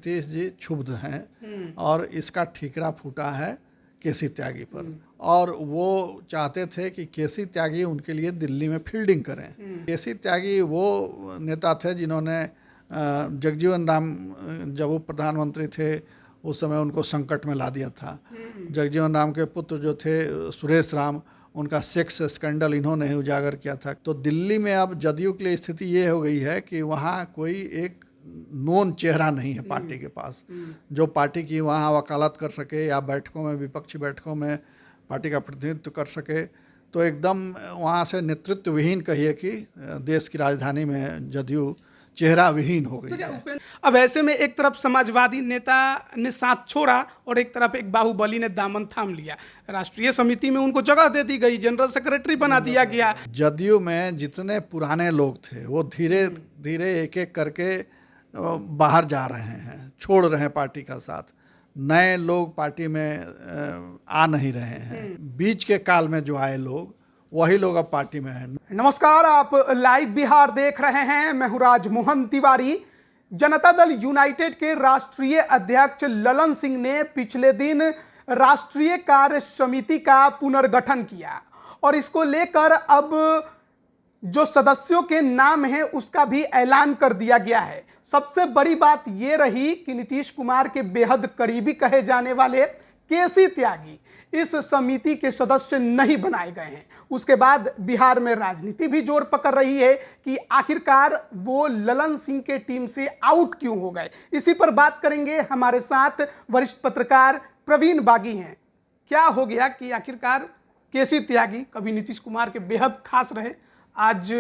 नीतीश जी क्षुब्ध हैं और इसका ठीकरा फूटा है केसी त्यागी पर, और वो चाहते थे कि केसी त्यागी उनके लिए दिल्ली में फील्डिंग करें। केसी त्यागी वो नेता थे जिन्होंने जगजीवन राम, जब वो प्रधानमंत्री थे उस समय उनको संकट में ला दिया था। जगजीवन राम के पुत्र जो थे सुरेश राम, उनका सेक्स स्कैंडल इन्होंने ही उजागर किया था। तो दिल्ली में अब जदयू के लिए स्थिति ये हो गई है कि वहाँ कोई एक नोन चेहरा नहीं है पार्टी के पास, जो पार्टी की वहाँ वकालत कर सके या बैठकों में, विपक्षी बैठकों में पार्टी का प्रतिनिधित्व कर सके। तो एकदम वहाँ से नेतृत्व विहीन कहिए कि देश की राजधानी में जदयू चेहरा विहीन हो गई है। अब ऐसे में एक तरफ समाजवादी नेता ने साथ छोड़ा और एक तरफ एक बाहुबली ने दामन थाम लिया। राष्ट्रीय समिति में उनको जगह दे दी गई, जनरल सेक्रेटरी बना दिया गया। जदयू में जितने पुराने लोग थे वो धीरे धीरे एक एक करके बाहर जा रहे हैं, छोड़ रहे हैं पार्टी का साथ। नए लोग पार्टी में आ नहीं रहे हैं। बीच के काल में जो आए लोग वही लोग अब पार्टी में हैं। नमस्कार, आप लाइव बिहार देख रहे हैं। मैं हूं राजमोहन तिवारी। जनता दल यूनाइटेड के राष्ट्रीय अध्यक्ष ललन सिंह ने पिछले दिन राष्ट्रीय कार्य समिति का पुनर्गठन किया और इसको लेकर अब जो सदस्यों के नाम है उसका भी ऐलान कर दिया गया है। सबसे बड़ी बात यह रही कि नीतीश कुमार के बेहद करीबी कहे जाने वाले केसी त्यागी इस समिति के सदस्य नहीं बनाए गए हैं। उसके बाद बिहार में राजनीति भी जोर पकड़ रही है कि आखिरकार वो ललन सिंह के टीम से आउट क्यों हो गए। इसी पर बात करेंगे। हमारे साथ वरिष्ठ पत्रकार प्रवीण बागी हैं। क्या हो गया कि आखिरकार केसी त्यागी कभी नीतीश कुमार के बेहद खास रहे, आज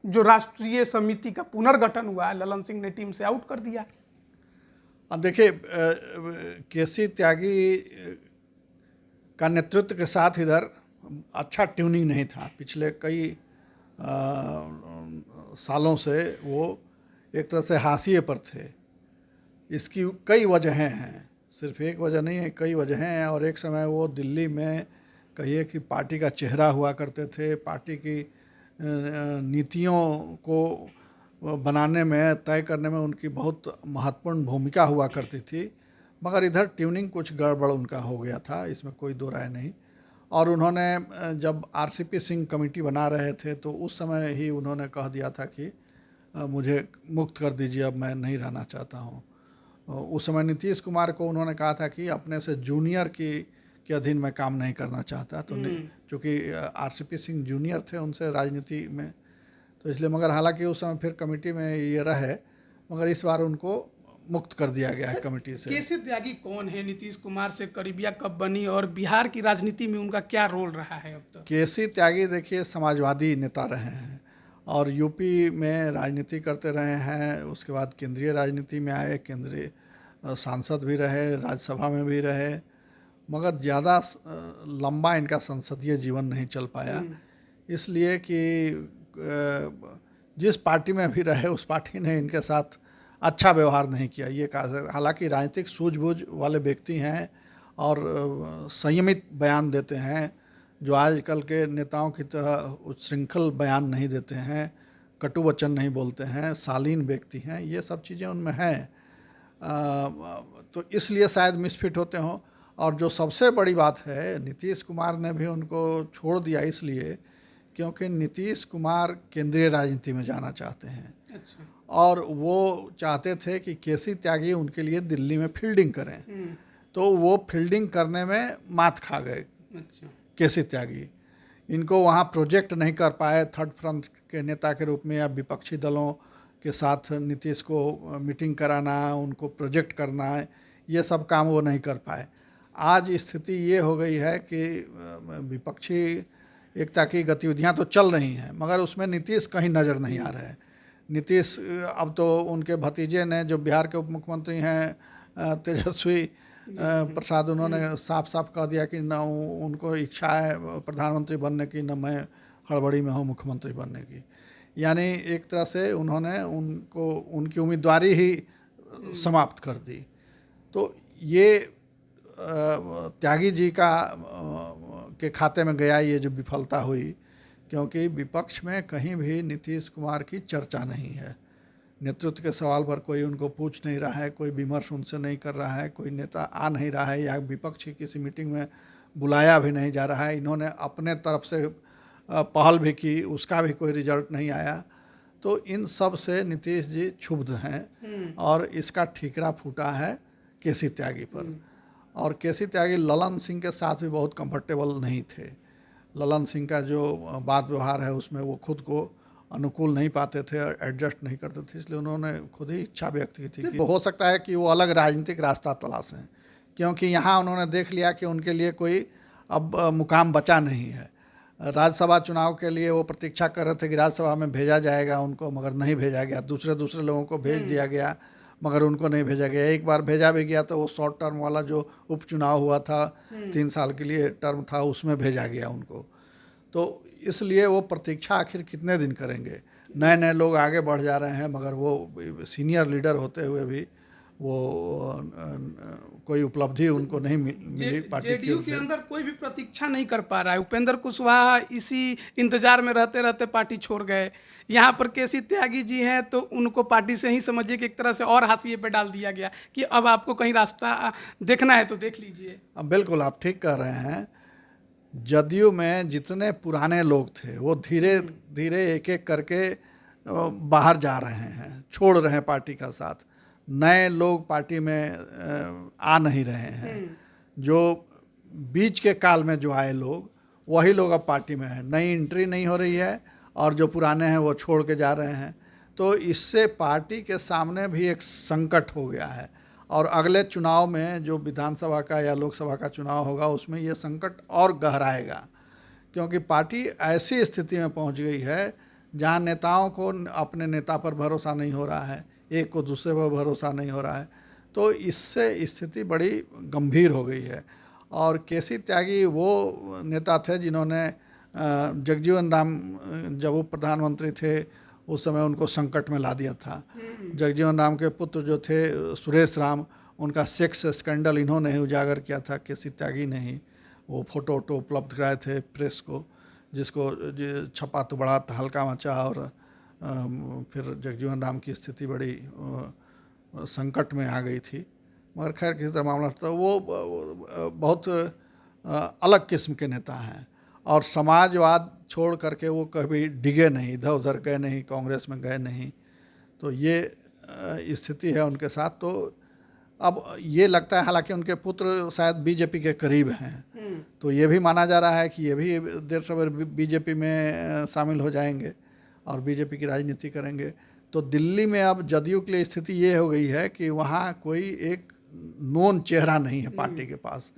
जो राष्ट्रीय समिति का पुनर्गठन हुआ ललन सिंह ने टीम से आउट कर दिया। अब देखिए, केसी त्यागी का नेतृत्व के साथ इधर अच्छा ट्यूनिंग नहीं था। पिछले कई सालों से वो एक तरह से हाशिए पर थे। इसकी कई वजहें हैं, सिर्फ एक वजह नहीं है, कई वजहें हैं। और एक समय वो दिल्ली में कहिए कि पार्टी का चेहरा हुआ करते थे। पार्टी की नीतियों को बनाने में, तय करने में उनकी बहुत महत्वपूर्ण भूमिका हुआ करती थी। मगर इधर ट्यूनिंग कुछ गड़बड़ उनका हो गया था, इसमें कोई दो राय नहीं। और उन्होंने जब आरसीपी सिंह कमेटी बना रहे थे तो उस समय ही उन्होंने कह दिया था कि मुझे मुक्त कर दीजिए, अब मैं नहीं रहना चाहता हूँ। उस समय नीतीश कुमार को उन्होंने कहा था कि अपने से जूनियर के अधीन मैं काम नहीं करना चाहता। तो चूँकि आरसीपी सिंह जूनियर थे उनसे राजनीति में, तो इसलिए, मगर हालांकि उस समय फिर कमेटी में ये रहे, मगर इस बार उनको मुक्त कर दिया गया है कमेटी से। केसी त्यागी कौन है? नीतीश कुमार से करीबिया कब बनी और बिहार की राजनीति में उनका क्या रोल रहा है अब तक? केसी त्यागी देखिए समाजवादी नेता रहे हैं और यूपी में राजनीति करते रहे हैं। उसके बाद केंद्रीय राजनीति में आए, केंद्रीय सांसद भी रहे, राज्यसभा में भी रहे, मगर ज़्यादा लंबा इनका संसदीय जीवन नहीं चल पाया। इसलिए कि जिस पार्टी में भी रहे उस पार्टी ने इनके साथ अच्छा व्यवहार नहीं किया, ये कहा। हालांकि राजनीतिक सूझबूझ वाले व्यक्ति हैं और संयमित बयान देते हैं, जो आजकल के नेताओं की तरह उच्छृंखल बयान नहीं देते हैं, कटु वचन नहीं बोलते हैं, शालीन व्यक्ति हैं, ये सब चीज़ें उनमें हैं। तो इसलिए शायद मिसफिट होते हों। और जो सबसे बड़ी बात है, नीतीश कुमार ने भी उनको छोड़ दिया इसलिए क्योंकि नीतीश कुमार केंद्रीय राजनीति में जाना चाहते हैं। अच्छा। और वो चाहते थे कि केसी त्यागी उनके लिए दिल्ली में फील्डिंग करें। तो वो फील्डिंग करने में मात खा गए। अच्छा। केसी त्यागी इनको वहाँ प्रोजेक्ट नहीं कर पाए, थर्ड फ्रंट के नेता के रूप में या विपक्षी दलों के साथ नीतीश को मीटिंग कराना, उनको प्रोजेक्ट करना, ये सब काम वो नहीं कर पाए। आज स्थिति ये हो गई है कि विपक्षी एकता की गतिविधियाँ तो चल रही हैं, मगर उसमें नीतीश कहीं नज़र नहीं आ रहे हैं। नीतीश अब तो उनके भतीजे ने, जो बिहार के उप मुख्यमंत्री हैं तेजस्वी प्रसाद, उन्होंने साफ साफ कह दिया कि न उनको इच्छा है प्रधानमंत्री बनने की, न मैं हड़बड़ी में हूँ मुख्यमंत्री बनने की। यानी एक तरह से उन्होंने उनको, उनकी उम्मीदवारी ही समाप्त कर दी। तो ये त्यागी जी के खाते में गया ये जो विफलता हुई, क्योंकि विपक्ष में कहीं भी नीतीश कुमार की चर्चा नहीं है। नेतृत्व के सवाल पर कोई उनको पूछ नहीं रहा है, कोई विमर्श उनसे नहीं कर रहा है, कोई नेता आ नहीं रहा है या विपक्ष की किसी मीटिंग में बुलाया भी नहीं जा रहा है। इन्होंने अपने तरफ से पहल भी की, उसका भी कोई रिजल्ट नहीं आया। तो इन सब से नीतीश जी क्षुब्ध हैं और इसका ठीकरा फूटा है केसी त्यागी पर। और केसी त्यागी ललन सिंह के साथ भी बहुत कंफर्टेबल नहीं थे। ललन सिंह का जो बात व्यवहार है उसमें वो खुद को अनुकूल नहीं पाते थे, एडजस्ट नहीं करते थे, इसलिए उन्होंने खुद ही इच्छा व्यक्त की थी कि हो सकता है कि वो अलग राजनीतिक रास्ता तलाशें, क्योंकि यहाँ उन्होंने देख लिया कि उनके लिए कोई अब मुकाम बचा नहीं है। राज्यसभा चुनाव के लिए वो प्रतीक्षा कर रहे थे कि राज्यसभा में भेजा जाएगा उनको, मगर नहीं भेजा गया। दूसरे लोगों को भेज दिया गया मगर उनको नहीं भेजा गया। एक बार भेजा भी गया तो वो शॉर्ट टर्म वाला जो उपचुनाव हुआ था 3 साल के लिए टर्म था, उसमें भेजा गया उनको। तो इसलिए वो प्रतीक्षा आखिर कितने दिन करेंगे। नए नए लोग आगे बढ़ जा रहे हैं मगर वो सीनियर लीडर होते हुए भी वो कोई उपलब्धि उनको नहीं मिली पार्टी जेडीयू के अंदर कोई भी प्रतीक्षा नहीं कर पा रहा है। उपेंद्र कुशवाहा इसी इंतजार में रहते रहते पार्टी छोड़ गए। यहाँ पर केसी त्यागी जी हैं तो उनको पार्टी से ही समझिए कि एक तरह से और हाशिए पे डाल दिया गया कि अब आपको कहीं रास्ता देखना है तो देख लीजिए। अब बिल्कुल आप ठीक कह रहे हैं। जदयू में जितने पुराने लोग थे वो धीरे धीरे एक एक करके बाहर जा रहे हैं, छोड़ रहे हैं पार्टी का साथ। नए लोग पार्टी में आ नहीं रहे हैं। जो बीच के काल में जो आए लोग वही लोग अब पार्टी में हैं। नई एंट्री नहीं हो रही है और जो पुराने हैं वो छोड़ के जा रहे हैं। तो इससे पार्टी के सामने भी एक संकट हो गया है और अगले चुनाव में जो विधानसभा का या लोकसभा का चुनाव होगा उसमें ये संकट और गहराएगा, क्योंकि पार्टी ऐसी स्थिति में पहुंच गई है जहां नेताओं को अपने नेता पर भरोसा नहीं हो रहा है, एक को दूसरे पर भरोसा नहीं हो रहा है। तो इससे स्थिति बड़ी गंभीर हो गई है। और केसी त्यागी वो नेता थे जिन्होंने जगजीवन राम जब वो प्रधानमंत्री थे उस समय उनको संकट में ला दिया था। जगजीवन राम के पुत्र जो थे सुरेश राम, उनका सेक्स स्कैंडल इन्होंने ही उजागर किया था, केसी त्यागी ने ही। वो फोटो वोटो उपलब्ध कराए थे प्रेस को, जिसको छपा तो बड़ा हल्का मचा और फिर जगजीवन राम की स्थिति बड़ी संकट में आ गई थी। मगर खैर किसी तरह मामला था। वो बहुत अलग किस्म के नेता हैं और समाजवाद छोड़ करके वो कभी डिगे नहीं, इधर उधर गए नहीं, कांग्रेस में गए नहीं। तो ये स्थिति है उनके साथ। तो अब ये लगता है, हालांकि उनके पुत्र शायद बीजेपी के करीब हैं, तो ये भी माना जा रहा है कि ये भी देर सवेर बीजेपी में शामिल हो जाएंगे और बीजेपी की राजनीति करेंगे। तो दिल्ली में अब जदयू के लिए स्थिति ये हो गई है कि वहाँ कोई एक नोन चेहरा नहीं है पार्टी के पास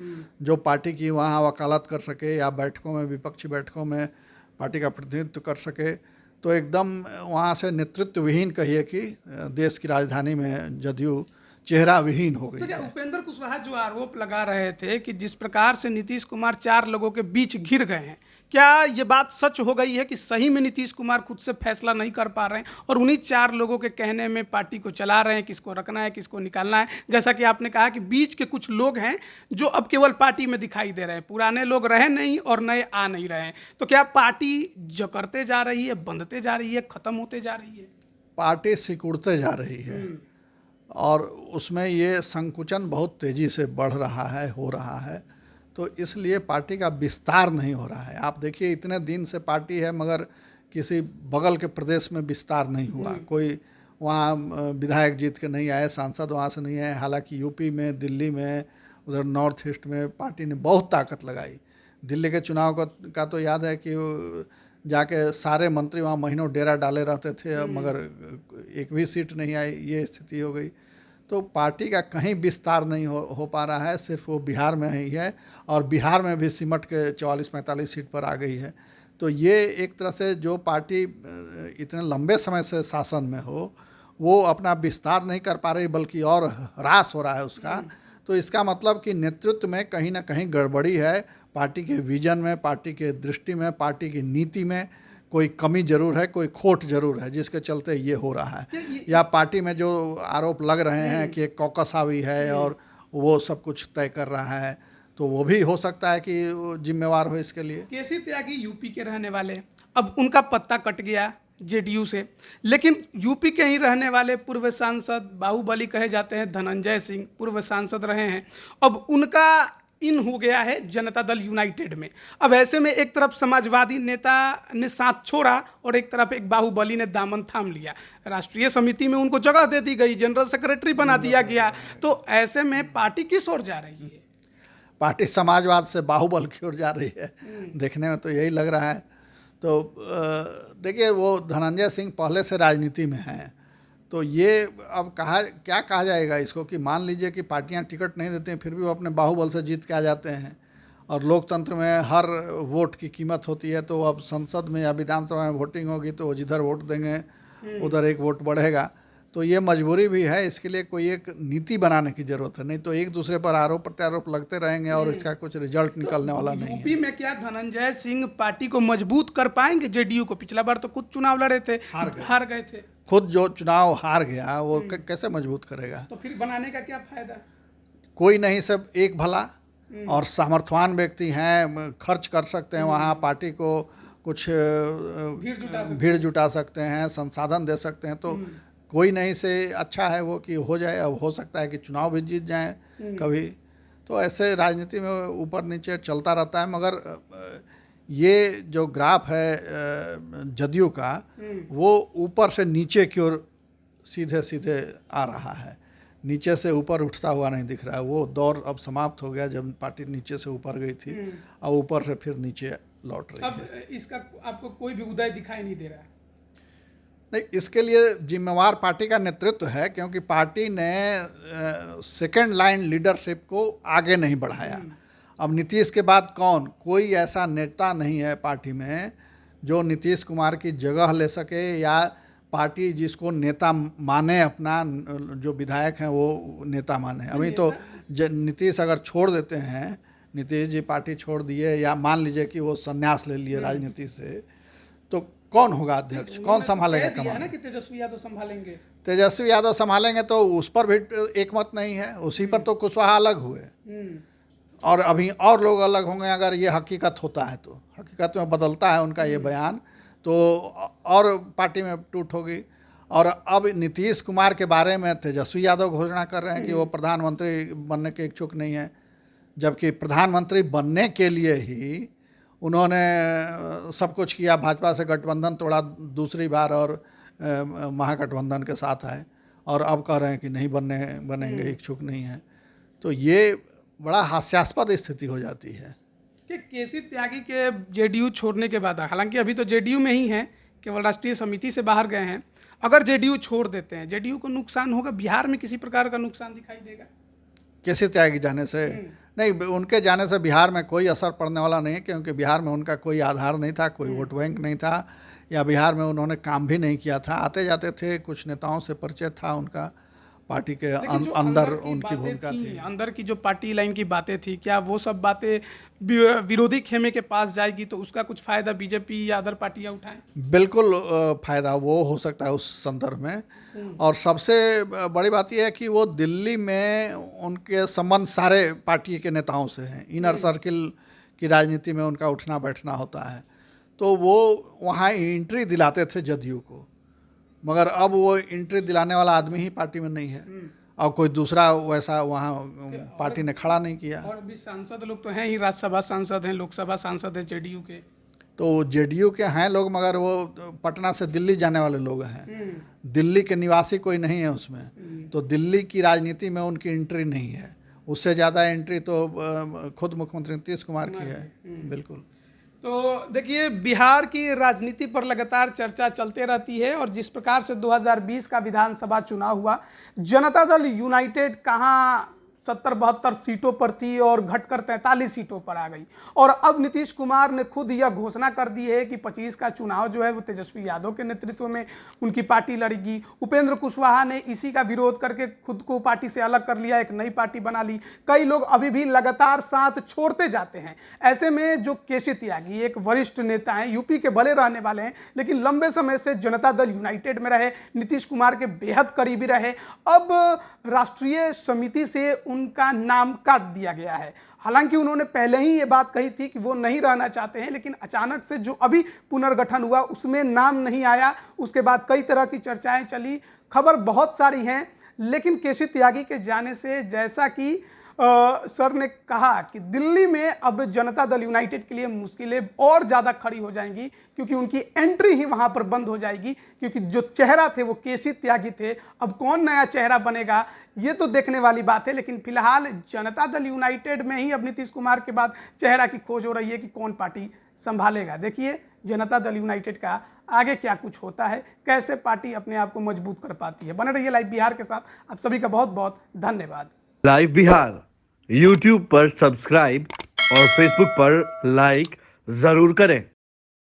जो पार्टी की वहाँ वकालत कर सके या बैठकों में, विपक्षी बैठकों में पार्टी का प्रतिनिधित्व कर सके। तो एकदम वहाँ से नेतृत्व विहीन कहिए कि देश की राजधानी में जदयू चेहरा विहीन हो गई है। उपेंद्र कुशवाहा जो आरोप लगा रहे थे कि जिस प्रकार से नीतीश कुमार 4 लोगों के बीच घिर गए हैं, क्या ये बात सच हो गई है कि सही में नीतीश कुमार खुद से फैसला नहीं कर पा रहे हैं और उन्हीं 4 लोगों के कहने में पार्टी को चला रहे हैं, किसको रखना है किसको निकालना है? जैसा कि आपने कहा कि बीच के कुछ लोग हैं जो अब केवल पार्टी में दिखाई दे रहे हैं, पुराने लोग रहे नहीं और नए आ नहीं रहे हैं। तो क्या पार्टी जकड़ते जा रही है, बंधते जा रही है, खत्म होते जा रही है? पार्टी सिकुड़ते जा रही है और उसमें ये संकुचन बहुत तेज़ी से बढ़ रहा है, हो रहा है। तो इसलिए पार्टी का विस्तार नहीं हो रहा है। आप देखिए इतने दिन से पार्टी है मगर किसी बगल के प्रदेश में विस्तार नहीं हुआ। कोई वहाँ विधायक जीत के नहीं आए, सांसद वहाँ से नहीं आए। हालांकि यूपी में, दिल्ली में, उधर नॉर्थ ईस्ट में पार्टी ने बहुत ताकत लगाई। दिल्ली के चुनाव का तो याद है कि जाके सारे मंत्री वहाँ महीनों डेरा डाले रहते थे मगर एक भी सीट नहीं आई, ये स्थिति हो गई। तो पार्टी का कहीं विस्तार नहीं हो पा रहा है, सिर्फ वो बिहार में ही है और बिहार में भी सिमट के 44-45 सीट पर आ गई है। तो ये एक तरह से जो पार्टी इतने लंबे समय से शासन में हो वो अपना विस्तार नहीं कर पा रही बल्कि और ह्रास हो रहा है उसका। तो इसका मतलब कि नेतृत्व में कहीं ना कहीं गड़बड़ी है, पार्टी के विजन में, पार्टी के दृष्टि में, पार्टी की नीति में कोई कमी जरूर है, कोई खोट जरूर है जिसके चलते ये हो रहा है। या पार्टी में जो आरोप लग रहे हैं कि एक कॉकस हावी है और वो सब कुछ तय कर रहा है, तो वो भी हो सकता है कि जिम्मेवार हो इसके लिए। केसी त्यागी यूपी के रहने वाले, अब उनका पत्ता कट गया, जेडीयू से। लेकिन यूपी के ही रहने वाले पूर्व सांसद बाहुबली कहे जाते हैं धनंजय सिंह पूर्व सांसद रहे हैं, अब उनका इन हो गया है जनता दल यूनाइटेड में। अब ऐसे में एक तरफ समाजवादी नेता ने साथ छोड़ा और एक तरफ एक बाहुबली ने दामन थाम लिया। राष्ट्रीय समिति में उनको जगह दे दी गई, जनरल सेक्रेटरी बना दिया गया। तो ऐसे में पार्टी किस ओर जा रही है? पार्टी समाजवाद से बाहुबल की ओर जा रही है, देखने में तो यही लग रहा है। तो देखिए, वो धनंजय सिंह पहले से राजनीति में हैं, तो ये अब क्या कहा जाएगा इसको कि मान लीजिए कि पार्टियां टिकट नहीं देती हैं, फिर भी वो अपने बाहुबल से जीत के आ जाते हैं। और लोकतंत्र में हर वोट की कीमत होती है, तो अब संसद में या विधानसभा में वोटिंग होगी तो वो जिधर वोट देंगे उधर एक वोट बढ़ेगा। तो ये मजबूरी भी है, इसके लिए कोई एक नीति बनाने की जरूरत है, नहीं तो एक दूसरे पर आरोप प्रत्यारोप लगते रहेंगे और इसका कुछ रिजल्ट निकलने वाला नहीं है। यूपी में क्या धनंजय सिंह पार्टी को मजबूत कर पाएंगे? जेडीयू को पिछला बार तो खुद चुनाव लड़े थे, हार गए थे। खुद जो चुनाव हार गया वो कैसे मजबूत करेगा? तो फिर बनाने का क्या फायदा? कोई नहीं, सब एक भला और सामर्थ्यवान व्यक्ति हैं, खर्च कर सकते हैं, वहाँ पार्टी को कुछ भीड़ जुटा सकते हैं, संसाधन दे सकते हैं। तो कोई नहीं से अच्छा है वो कि हो जाए। अब हो सकता है कि चुनाव भी जीत जाए कभी, तो ऐसे राजनीति में ऊपर नीचे चलता रहता है। मगर ये जो ग्राफ है जदयू का, वो ऊपर से नीचे की ओर सीधे सीधे आ रहा है, नीचे से ऊपर उठता हुआ नहीं दिख रहा है। वो दौर अब समाप्त हो गया जब पार्टी नीचे से ऊपर गई थी, अब ऊपर से फिर नीचे लौट रही है। अब इसका आपको कोई भी उदय दिखाई नहीं दे रहा है? नहीं, इसके लिए जिम्मेवार पार्टी का नेतृत्व है, क्योंकि पार्टी ने सेकंड लाइन लीडरशिप को आगे नहीं बढ़ाया। अब नीतीश के बाद कोई ऐसा नेता नहीं है पार्टी में जो नीतीश कुमार की जगह ले सके, या पार्टी जिसको नेता माने, अपना जो विधायक हैं वो नेता माने। अभी तो नीतीश अगर छोड़ देते हैं, नीतीश जी पार्टी छोड़ दिए या मान लीजिए कि वो संन्यास ले लिए राजनीति से, तो कौन होगा अध्यक्ष? कौन संभालेगा कमान? कि तेजस्वी यादव संभालेंगे। तेजस्वी यादव संभालेंगे तो उस पर भी एक मत नहीं है, उसी पर तो कुशवाहा अलग हुए और अभी और लोग अलग होंगे। अगर ये हकीकत होता है तो हकीकत में बदलता है उनका ये बयान, तो और पार्टी में टूट होगी। और अब नीतीश कुमार के बारे में तेजस्वी यादव घोषणा कर रहे हैं कि वो प्रधानमंत्री बनने के इच्छुक नहीं है, जबकि प्रधानमंत्री बनने के लिए ही उन्होंने सब कुछ किया, भाजपा से गठबंधन तोड़ा दूसरी बार और महागठबंधन के साथ आए, और अब कह रहे हैं कि नहीं बनेंगे, इच्छुक नहीं है। तो ये बड़ा हास्यास्पद स्थिति हो जाती है कि केसी त्यागी के जेडीयू छोड़ने के बाद, हालांकि अभी तो जेडीयू में ही हैं, केवल राष्ट्रीय समिति से बाहर गए हैं, अगर जेडीयू छोड़ देते हैं, जेडीयू को नुकसान होगा? बिहार में किसी प्रकार का नुकसान दिखाई देगा केसी त्यागी जाने से? नहीं, उनके जाने से बिहार में कोई असर पड़ने वाला नहीं है, क्योंकि बिहार में उनका कोई आधार नहीं था, कोई वोट बैंक नहीं था, या बिहार में उन्होंने काम भी नहीं किया था। आते जाते थे, कुछ नेताओं से परिचय था उनका, पार्टी के अंदर उनकी भूमिका थी। अंदर की जो पार्टी लाइन की बातें थी, क्या वो सब बातें विरोधी खेमे के पास जाएगी तो उसका कुछ फायदा बीजेपी या अदर पार्टियां उठाएं? बिल्कुल फायदा वो हो सकता है उस संदर्भ में। और सबसे बड़ी बात यह है कि वो दिल्ली में उनके संबंध सारे पार्टी के नेताओं से हैं, इनर सर्किल की राजनीति में उनका उठना बैठना होता है, तो वो वहाँ एंट्री दिलाते थे जदयू को। मगर अब वो एंट्री दिलाने वाला आदमी ही पार्टी में नहीं है, और कोई दूसरा वैसा वहाँ पार्टी ने खड़ा नहीं किया। और अभी सांसद लोग तो हैं ही, राज्यसभा सांसद हैं, लोकसभा सांसद हैं जेडीयू के, तो जेडीयू के हैं लोग, मगर वो पटना से दिल्ली जाने वाले लोग हैं, दिल्ली के निवासी कोई नहीं है उसमें। तो दिल्ली की राजनीति में उनकी एंट्री नहीं है, उससे ज़्यादा एंट्री तो खुद मुख्यमंत्री नीतीश कुमार की है। बिल्कुल। तो देखिए, बिहार की राजनीति पर लगातार चर्चा चलते रहती है, और जिस प्रकार से 2020 का विधानसभा चुनाव हुआ, जनता दल यूनाइटेड कहाँ 70-72 सीटों पर थी और घटकर 43 सीटों पर आ गई। और अब नीतीश कुमार ने खुद यह घोषणा कर दी है कि 25 का चुनाव जो है वो तेजस्वी यादव के नेतृत्व में उनकी पार्टी लड़ेगी। उपेंद्र कुशवाहा ने इसी का विरोध करके खुद को पार्टी से अलग कर लिया, एक नई पार्टी बना ली। कई लोग अभी भी लगातार साथ छोड़ते जाते हैं। ऐसे में जो केसी त्यागी एक वरिष्ठ नेता हैं, यूपी के भले रहने वाले हैं, लेकिन लंबे समय से जनता दल यूनाइटेड में रहे, नीतीश कुमार के बेहद करीबी रहे, अब राष्ट्रीय समिति से उनका नाम काट दिया गया है। हालांकि उन्होंने पहले ही ये बात कही थी कि वो नहीं रहना चाहते हैं, लेकिन अचानक से जो अभी पुनर्गठन हुआ उसमें नाम नहीं आया। उसके बाद कई तरह की चर्चाएं चली, खबर बहुत सारी हैं, लेकिन केसी त्यागी के जाने से, जैसा कि सर ने कहा कि दिल्ली में अब जनता दल यूनाइटेड के लिए मुश्किलें और ज़्यादा खड़ी हो जाएंगी, क्योंकि उनकी एंट्री ही वहां पर बंद हो जाएगी। क्योंकि जो चेहरा थे वो केसी त्यागी थे, अब कौन नया चेहरा बनेगा ये तो देखने वाली बात है। लेकिन फिलहाल जनता दल यूनाइटेड में ही अब नीतीश कुमार के बाद चेहरा की खोज हो रही है कि कौन पार्टी संभालेगा। देखिए जनता दल यूनाइटेड का आगे क्या कुछ होता है, कैसे पार्टी अपने आप को मजबूत कर पाती है। बने रहिए लाइव बिहार के साथ। आप सभी का बहुत बहुत धन्यवाद। लाइव बिहार यूट्यूब पर सब्सक्राइब और फेसबुक पर लाइक जरूर करें।